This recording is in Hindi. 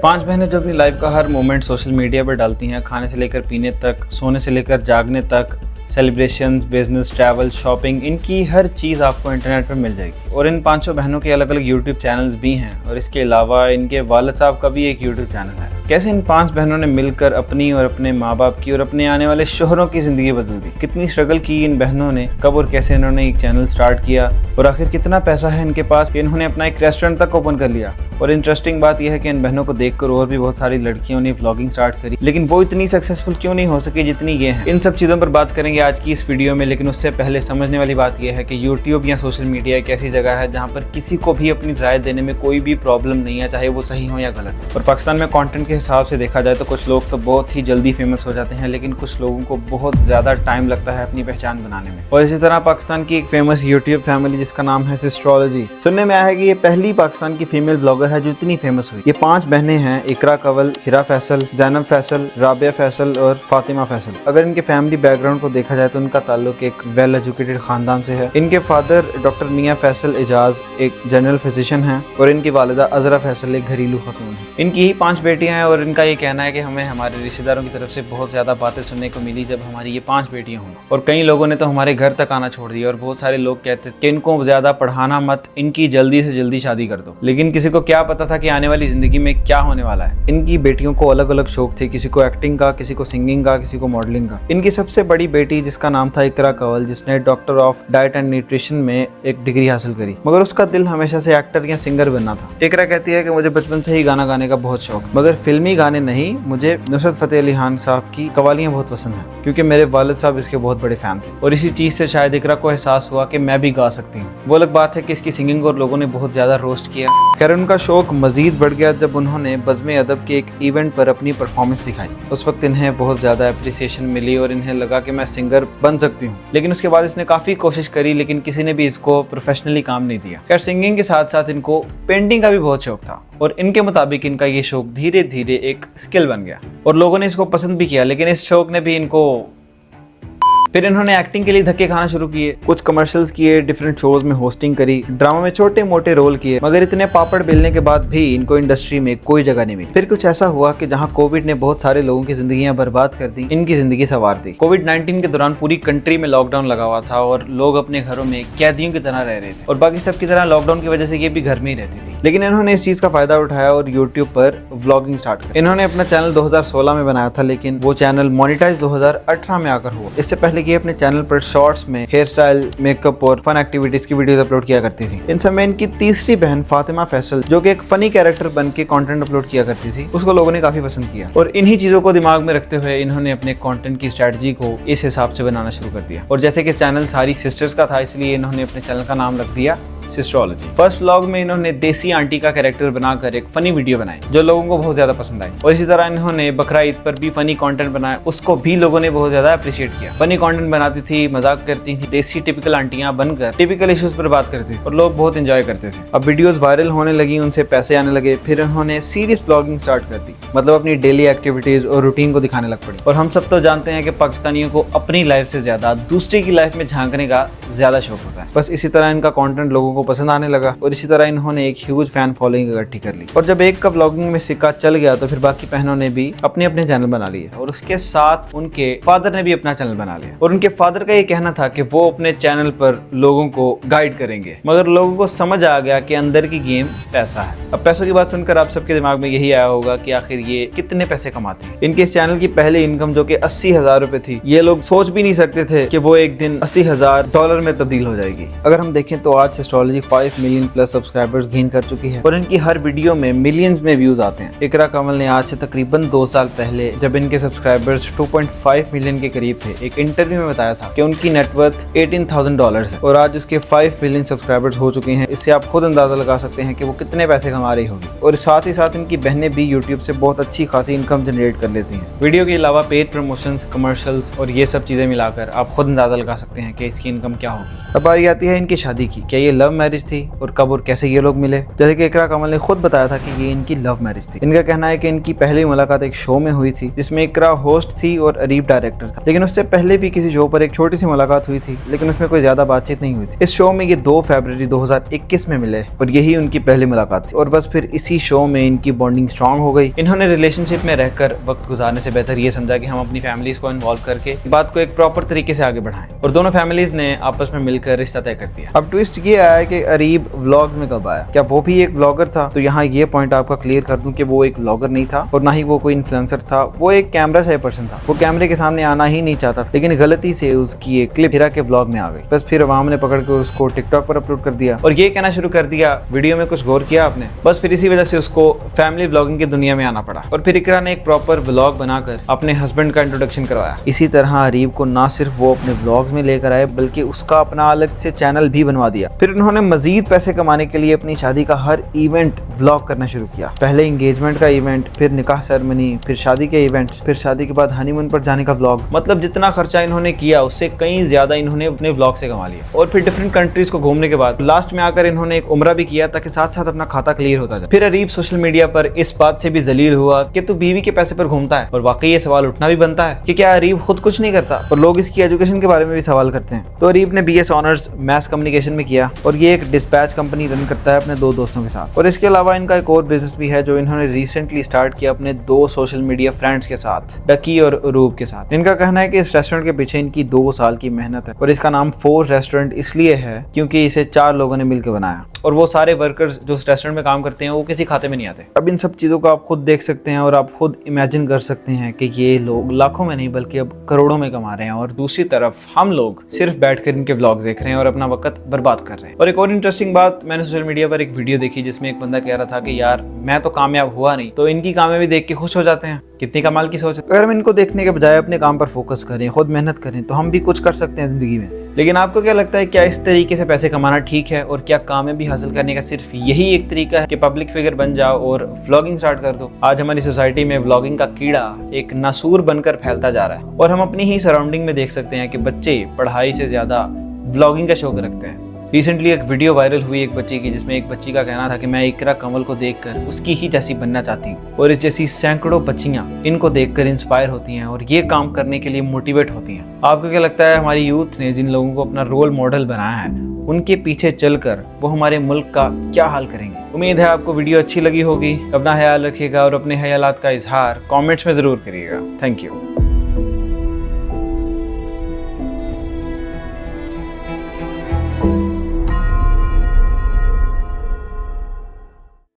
पांच बहनें जो अपनी लाइफ का हर मोमेंट सोशल मीडिया पर डालती हैं, खाने से लेकर पीने तक, सोने से लेकर जागने तक, सेलिब्रेशंस, बिजनेस, ट्रैवल, शॉपिंग, इनकी हर चीज़ आपको इंटरनेट पर मिल जाएगी। और इन पांचों बहनों के अलग अलग यूट्यूब चैनल्स भी हैं और इसके अलावा इनके वालिद साहब का भी एक यूट्यूब चैनल है। कैसे इन पांच बहनों ने मिलकर अपनी और अपने माँ बाप की और अपने आने वाले शोहरों की ज़िंदगी बदल दी, कितनी स्ट्रगल की इन बहनों ने, कब और कैसे इन्होंने एक चैनल स्टार्ट किया और आखिर कितना पैसा है इनके पास कि इन्होंने अपना एक रेस्टोरेंट तक ओपन कर लिया। और इंटरेस्टिंग बात यह है कि इन बहनों को देखकर और भी बहुत सारी लड़कियों ने व्लॉगिंग स्टार्ट करी, लेकिन वो इतनी सक्सेसफुल क्यों नहीं हो सकी जितनी ये हैं। इन सब चीज़ों पर बात करेंगे आज की इस वीडियो में, लेकिन उससे पहले समझने वाली बात यह है कि यूट्यूब या सोशल मीडिया एक ऐसी जगह है जहाँ पर किसी को भी अपनी राय देने में कोई भी प्रॉब्लम नहीं है, चाहे वो सही हो या गलत। और पाकिस्तान में कंटेंट के हिसाब से देखा जाए तो कुछ लोग तो बहुत ही जल्दी फेमस हो जाते हैं, लेकिन कुछ लोगों को बहुत ज़्यादा टाइम लगता है अपनी पहचान बनाने में। और इसी तरह पाकिस्तान की एक फेमस यूट्यूब फैमिली जिसका नाम है सिस्ट्रोलॉजी, सुनने में आया है कि ये पहली पाकिस्तान की फीमेल ब्लॉगर है जो इतनी फेमस हुई। ये पांच बहनें हैं, इकरा कंवल, हिरा फैसल, जैनब फैसल, राबिया फैसल और फातिमा फैसल। अगर इनके फैमिली बैकग्राउंड को देखा जाए तो उनका ताल्लुक एक वेल एजुकेटेड खानदान से है। इनके फादर डॉक्टर मियां फैसल एजाज एक जनरल फिजिशियन हैं और इनकी वालिदा अजरा फैसल एक घरेलू खातून है। इनकी ही पांच बेटियां हैं और इनका ये कहना है कि हमें हमारे रिश्तेदारों की तरफ से बहुत ज्यादा बातें सुनने को मिली जब हमारी ये पांच बेटियां हुई, और कई लोगों ने तो हमारे घर तक आना छोड़ दिया और बहुत सारे लोग कहते थे कि इनको ज्यादा पढ़ाना मत, इनकी जल्दी से जल्दी शादी कर दो। लेकिन किसी को क्या पता था कि आने वाली जिंदगी में क्या होने वाला है। इनकी बेटियों को अलग अलग शौक थे, किसी को एक्टिंग का, किसी को सिंगिंग का, किसी को मॉडलिंग का। इनकी सबसे बड़ी बेटी जिसका नाम था इकरा कंवल, जिसने doctor of diet and nutrition में एक डिग्री हासिल करी, मगर उसका दिल हमेशा से एक्टर या सिंगर बनना था। इकरा कहती है कि मुझे बचपन से ही गाना गाने का बहुत शौक, मगर फिल्मी गाने नहीं, मुझे नुसरत फतेह अली खान साहब की कवालियां बहुत पसंद हैं क्योंकि मेरे वालिद साहब इसके बहुत बड़े फैन थे। और इसी चीज से शायद इकरा को एहसास हुआ कि मैं भी गा सकती हूँ। वो अलग बात है कि इसकी सिंगिंग और लोगों ने बहुत ज्यादा रोस्ट किया। खैर उनका शौक मजीद बढ़ गया जब उन्होंने बज़्म अदब के एक इवेंट पर अपनी परफॉर्मेंस दिखाई। उस वक्त इन्हें बहुत ज्यादा अप्रिसिएशन मिली और इन्हें लगा कि मैं सिंगर बन सकती हूँ। लेकिन उसके बाद इसने काफी कोशिश करी, लेकिन किसी ने भी इसको प्रोफेशनली काम नहीं दिया। खैर सिंगिंग के साथ साथ इनको पेंटिंग का भी बहुत शौक था और इनके मुताबिक इनका ये शौक धीरे धीरे एक स्किल बन गया और लोगों ने इसको पसंद भी किया, लेकिन इस शौक ने भी इनको फिर इन्होंने एक्टिंग के लिए धक्के खाना शुरू किए। कुछ कमर्शियल्स किए, डिफरेंट शोज में होस्टिंग करी, ड्रामा में छोटे मोटे रोल किए, मगर इतने पापड़ बेलने के बाद भी इनको इंडस्ट्री में कोई जगह नहीं मिली। फिर कुछ ऐसा हुआ कि जहां कोविड ने बहुत सारे लोगों की जिंदगियां बर्बाद कर दी, इनकी जिंदगी संवार दी। कोविड-19 के दौरान पूरी कंट्री में लॉकडाउन लगा हुआ था और लोग अपने घरों में कैदियों की तरह रह रहे थे और बाकी सब की तरह लॉकडाउन की वजह से ये भी घर में ही रहती थी। लेकिन इन्होंने इस चीज का फायदा उठाया और यूट्यूब पर व्लॉगिंग स्टार्ट किया। इन्होंने अपना चैनल 2016 में बनाया था, लेकिन वो चैनल मोनेटाइज 2018 में आकर हुआ। इससे पहले ये अपने चैनल पर शॉर्ट्स में हेयर स्टाइल, मेकअप और फन एक्टिविटीज की वीडियोस अपलोड किया करती थी। इन समय इनकी तीसरी बहन फातिमा फैसल, जो कि एक फनी कैरेक्टर बन के कंटेंट अपलोड किया करती थी, उसको लोगों ने काफी पसंद किया और इन्हीं चीजों को दिमाग में रखते हुए इन्होंने अपने कंटेंट की स्ट्रेटजी को इस हिसाब से बनाना शुरू कर दिया। और जैसे कि चैनल सारी सिस्टर्स का था, इसलिए इन्होंने अपने चैनल का नाम रख दिया सिस्ट्रोलॉजी। फर्स्ट व्लॉग में इन्होंने देसी आंटी का कैरेक्टर बनाकर एक फनी वीडियो बनाई जो लोगों को बहुत ज्यादा पसंद आई। और इसी तरह इन्होंने बकरा ईद पर भी फनी कंटेंट बनाया, उसको भी लोगों ने बहुत ज्यादा अप्रिशिएट किया। फनी कंटेंट बनाती थी, मजाक करती थी, देसी टिपिकल आंटियां बनकर टिपिकल इश्यूज पर बात करती थी और लोग बहुत एंजॉय करते थे। अब वीडियोस वायरल होने लगी, उनसे पैसे आने लगे। फिर उन्होंने सीरियस व्लॉगिंग स्टार्ट कर दी, मतलब अपनी डेली एक्टिविटीज और रूटीन को दिखाने लग पड़ी। और हम सब तो जानते हैं कि पाकिस्तानियों को अपनी लाइफ से ज्यादा दूसरे की लाइफ में झांकने का ज्यादा शौक होता है। बस इसी तरह इनका कंटेंट लोगों को पसंद आने लगा और इसी तरह इन्होंने एक ह्यूज फैन फॉलोइंग इकट्ठी कर ली। और जब एक का व्लॉगिंग में सिक्का चल गया तो फिर बाकी बहनों ने भी अपने अपने चैनल बना लिए और उसके साथ उनके फादर ने भी अपना चैनल बना लिया। और उनके फादर का ये कहना था कि वो अपने चैनल पर लोगों को गाइड करेंगे, मगर लोगों को समझ आ गया कि अंदर की गेम पैसा है। अब पैसों की बात सुनकर आप सबके दिमाग में यही आया होगा कि आखिर ये कितने पैसे कमाते हैं। इनके इस चैनल की पहली इनकम जो कि 80,000 रुपए थी, ये लोग सोच भी नहीं सकते थे कि वो एक दिन $80,000 में तब्दील हो जाएगी। अगर हम देखें तो आज सिस्ट्रोलॉजी 5 मिलियन प्लस सब्सक्राइबर्स गेन कर चुकी है और इनकी हर वीडियो में मिलियंस में व्यूज आते हैं। इकरा कंवल ने आज से तकरीबन 2 साल पहले, जब इनके सब्सक्राइबर्स 2.5 मिलियन के करीब थे, एक इंटरव्यू में बताया था कि उनकी नेटवर्थ $18,000 है और आज उसके 5 मिलियन सब्सक्राइबर्स हो चुके हैं। इससे आप खुद अंदाजा लगा सकते हैं कि वो कितने पैसे कमा रही होगी। और साथ ही साथ इनकी बहनें भी यूट्यूब से बहुत अच्छी खासी इनकम जनरेट कर लेती हैं। वीडियो के अलावा पेड प्रमोशंस, कमर्शियल्स और ये सब चीजें मिलाकर आप खुद अंदाजा लगा सकते हैं कि इसकी इनकम क्या होगी। अब बारी आती है इनकी शादी की। क्या ये लव मैरिज थी और कब और कैसे ये लोग मिले। जैसे कि इकरा कमल ने खुद बताया था कि ये इनकी लव मैरिज थी। इनका कहना है कि इनकी पहली मुलाकात एक शो में हुई थी जिसमें इकरा होस्ट थी और अरीब डायरेक्टर था, लेकिन उससे पहले भी किसी शो पर एक छोटी सी मुलाकात हुई थी, लेकिन उसमें कोई ज्यादा बातचीत नहीं हुई थी। इस शो में ये 2 फरवरी 2021 में मिले और यही उनकी पहली मुलाकात थी और बस फिर इसी शो में इनकी बॉन्डिंग स्ट्रांग हो गई। इन्होंने रिलेशनशिप में रहकर वक्त गुजारने से बेहतर ये समझा कि हम अपनी फैमिलीज को इन्वॉल्व करके बात को एक प्रॉपर तरीके से आगे बढ़ाएं और दोनों फैमिलीज ने आपस में मिलकर रिश्ता तय कर दिया। अब ट्विस्ट ये आया है कि अरीब व्लॉग्स में कब आया, क्या वो भी एक व्लॉगर था? तो यहाँ ये पॉइंट आपका क्लियर कर दूं कि वो एक व्लॉगर नहीं था और ना ही वो कोई इन्फ्लुएंसर था, वो एक कैमरा शाय पर्सन था। वो कैमरे के सामने आना ही नहीं चाहता था, लेकिन गलती से उसकी एक क्लिप हिरा के व्लॉग में आ गई। बस फिर अवाम ने पकड़ कर उसको टिकटॉक पर अपलोड कर दिया और ये कहना शुरू कर दिया, वीडियो में कुछ गौर किया आपने? बस फिर इसी वजह से उसको फैमिली व्लॉगिंग की दुनिया में आना पड़ा और फिर इकरा ने एक प्रॉपर व्लॉग बनाकर अपने हस्बैंड का इंट्रोडक्शन करवाया। इसी तरह अरीब को ना सिर्फ वो अपने व्लॉग्स में लेकर आए बल्कि उसका अपना अलग से चैनल भी बनवा दिया। फिर उन्होंने मजीद पैसे कमाने के लिए अपनी शादी का हर इवेंट व्लॉग करना शुरू किया। पहले एंगेजमेंट का इवेंट, फिर निकाह सेरेमनी, फिर शादी के इवेंट्स, फिर शादी के बाद हनीमून पर जाने का व्लॉग। मतलब जितना खर्चा इन्होंने किया उससे कहीं ज्यादा इन्होंने अपने व्लॉग से कमा लिया। और फिर डिफरेंट कंट्रीज को घूमने के बाद लास्ट में आकर इन्होंने एक उम्रा भी किया ताकि साथ साथ अपना खाता क्लियर होता जाए। फिर अरीब सोशल मीडिया पर इस बात से भी जलील हुआ कि तू बीवी के पैसे पर घूमता है और वाकई ये सवाल उठना भी बनता है कि क्या अरीब खुद कुछ नहीं करता और लोग इसकी एजुकेशन के बारे में भी सवाल करते हैं। तो अरीब ने BS ऑनर्स मैथ्स कम्युनिकेशन में किया और ये एक डिस्पैच कंपनी रन करता है अपने 2 दोस्तों के साथ। और इसके अलावा इनका एक और बिजनेस भी है जो इन्होंने रिसेंटली स्टार्ट किया अपने 2 सोशल मीडिया फ्रेंड्स के साथ, डकी और रूब के साथ। इनका कहना है कि इस रेस्टोरेंट के पीछे इनकी 2 साल की मेहनत है और इसका नाम 4 रेस्टोरेंट इसलिए है क्योंकि इसे 4 लोगों ने मिलकर बनाया और वो सारे वर्कर्स जो इस रेस्टोरेंट में काम करते हैं वो किसी खाते में नहीं आते। अब इन सब चीज़ों को आप खुद देख सकते हैं और आप खुद इमेजिन कर सकते हैं कि ये लोग लाखों में नहीं बल्कि अब करोड़ों में कमा रहे हैं और दूसरी तरफ हम लोग सिर्फ बैठकर इनके व्लॉग देख रहे हैं और अपना वक्त बर्बाद कर रहे हैं। और एक और इंटरेस्टिंग बात, मैंने सोशल मीडिया पर एक वीडियो देखी जिसमें एक बंदा कह रहा था कि यार मैं तो कामयाब हुआ नहीं, तो इनकी कामयाबी देख के खुश हो जाते हैं। कितनी कमाल की सोच है। अगर हम इनको देखने के बजाय अपने काम पर फोकस करें, खुद मेहनत करें, तो हम भी कुछ कर सकते हैं जिंदगी में। लेकिन आपको क्या लगता है, क्या इस तरीके से पैसे कमाना ठीक है और क्या कामयाबी हासिल करने का सिर्फ यही एक तरीका है कि पब्लिक फिगर बन जाओ और व्लॉगिंग स्टार्ट कर दो? आज हमारी सोसाइटी में व्लॉगिंग का कीड़ा एक नासूर बनकर फैलता जा रहा है और हम अपनी ही सराउंडिंग में देख सकते हैं कि बच्चे पढ़ाई से ज्यादा व्लॉगिंग का शौक रखते हैं। रिसेंटली एक वीडियो वायरल हुई एक बच्ची की जिसमें एक बच्ची का कहना था कि मैं इकरा कमल को देखकर उसकी ही जैसी बनना चाहती हूँ और इस जैसी सैकड़ों बच्चियां इनको देखकर इंस्पायर होती हैं और ये काम करने के लिए मोटिवेट होती हैं। आपको क्या लगता है, हमारी यूथ ने जिन लोगों को अपना रोल मॉडल बनाया है उनके पीछे चलकर वो हमारे मुल्क का क्या हाल करेंगे? उम्मीद है आपको वीडियो अच्छी लगी होगी। अपना ख्याल रखिएगा और अपने ख्यालात का इजहार कमेंट्स में ज़रूर करिएगा। Thank you.